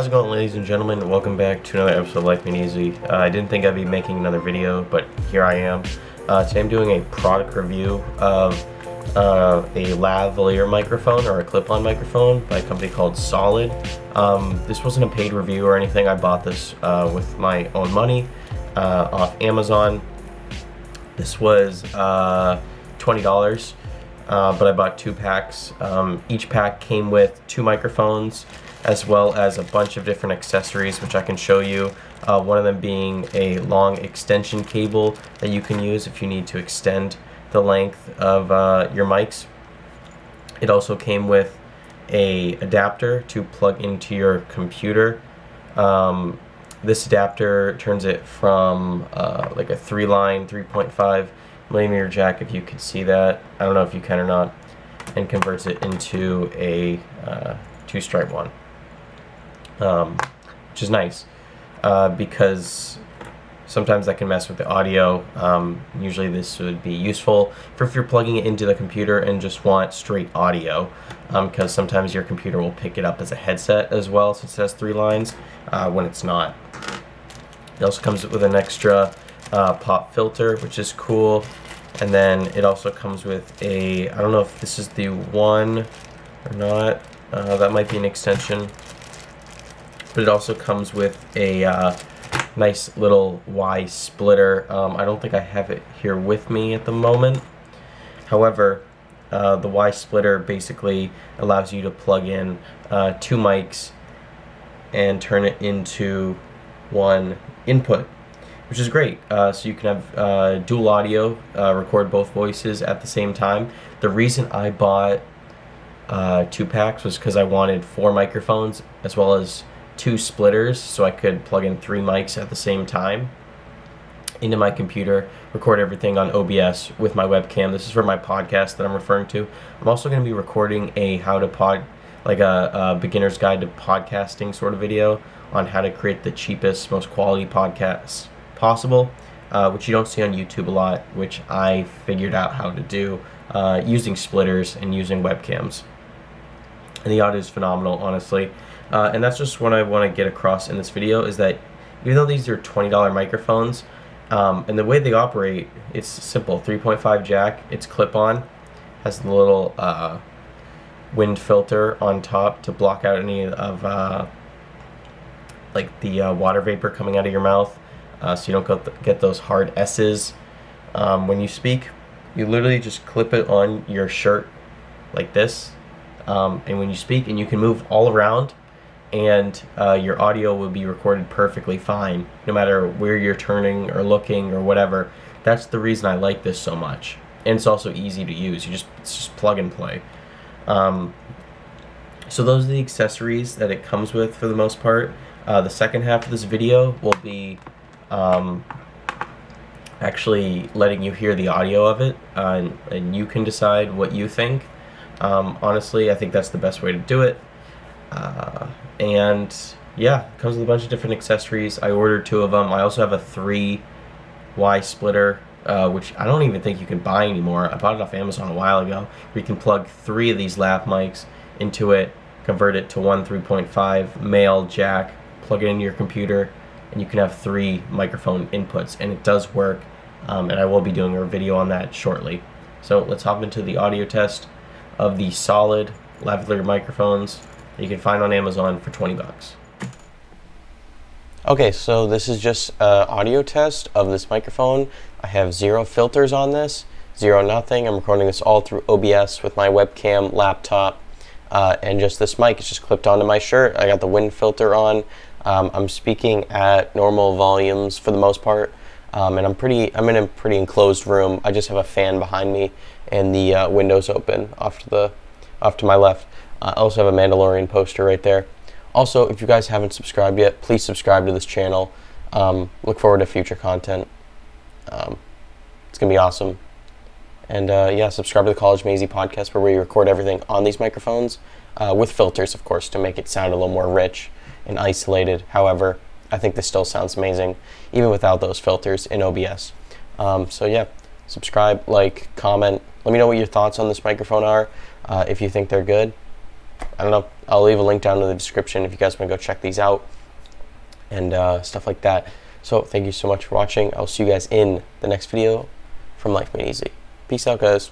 it going, ladies and gentlemen? Welcome back to another episode of Life Being Easy. I didn't think I'd be making another video, but here I am. Today I'm doing a product review of a lavalier microphone, or a clip-on microphone, by a company called SoLID. This wasn't a paid review or anything. I bought this with my own money off Amazon. This was $20. But I bought 2 packs. Each pack came with 2 microphones, as well as a bunch of different accessories, which I can show you. One of them being a long extension cable that you can use if you need to extend the length of your mics. It also came with a adapter to plug into your computer. This adapter turns it from like a 3-line 3.5 millimeter jack, if you could see that. I don't know if you can or not, and converts it into a 2-stripe one, which is nice because sometimes that can mess with the audio. Usually this would be useful for if you're plugging it into the computer and just want straight audio, because sometimes your computer will pick it up as a headset as well, since it has 3 lines when it's not. It also comes with an extra pop filter, which is cool. And then it also comes with a, I don't know if this is the one or not, that might be an extension, but it also comes with a nice little Y splitter. I don't think I have it here with me at the moment. However, the Y splitter basically allows you to plug in 2 mics and turn it into 1 input, which is great. So you can have dual audio, record both voices at the same time. The reason I bought 2 packs was because I wanted 4 microphones as well as 2 splitters, so I could plug in 3 mics at the same time into my computer, record everything on OBS with my webcam. This is for my podcast that I'm referring to. I'm also going to be recording a a beginner's guide to podcasting sort of video on how to create the cheapest, most quality podcasts possible, which you don't see on YouTube a lot, which I figured out how to do using splitters and using webcams. And the audio is phenomenal, honestly. And that's just what I want to get across in this video, is that even though these are $20 microphones, and the way they operate, it's simple. 3.5 jack, it's clip-on, has the little wind filter on top to block out any of like the water vapor coming out of your mouth, so you don't get those hard S's when you speak. You literally just clip it on your shirt like this, and when you speak, and you can move all around, and your audio will be recorded perfectly fine, no matter where you're turning or looking or whatever. That's the reason I like this so much. And it's also easy to use. It's just plug and play. So those are the accessories that it comes with for the most part. The second half of this video will be actually letting you hear the audio of it, and you can decide what you think. Honestly, I think that's the best way to do it. And yeah, it comes with a bunch of different accessories. I ordered 2 of them. I also have a 3Y splitter, which I don't even think you can buy anymore. I bought it off Amazon a while ago, where you can plug 3 of these lav mics into it, convert it to 1 3.5 male jack, plug it into your computer, and you can have 3 microphone inputs, and it does work. And I will be doing a video on that shortly. So let's hop into the audio test of the SoLID lavalier microphones that you can find on Amazon for $20. Okay, so this is just an audio test of this microphone. I have 0 filters on this, 0 nothing. I'm recording this all through OBS with my webcam, laptop, and just this mic is just clipped onto my shirt. I got the wind filter on. I'm speaking at normal volumes for the most part, and I'm in a pretty enclosed room. I just have a fan behind me, and the windows open off to my left. I also have a Mandalorian poster right there. Also, if you guys haven't subscribed yet, please subscribe to this channel. Look forward to future content. It's gonna be awesome. And yeah, subscribe to the College Mazy podcast, where we record everything on these microphones with filters, of course, to make it sound a little more rich and isolated. However, I think this still sounds amazing, even without those filters in OBS. So yeah, subscribe, like, comment. Let me know what your thoughts on this microphone are, if you think they're good. I don't know. I'll leave a link down in the description if you guys want to go check these out and stuff like that. So thank you so much for watching. I'll see you guys in the next video from Life Made Easy. Peace out, guys.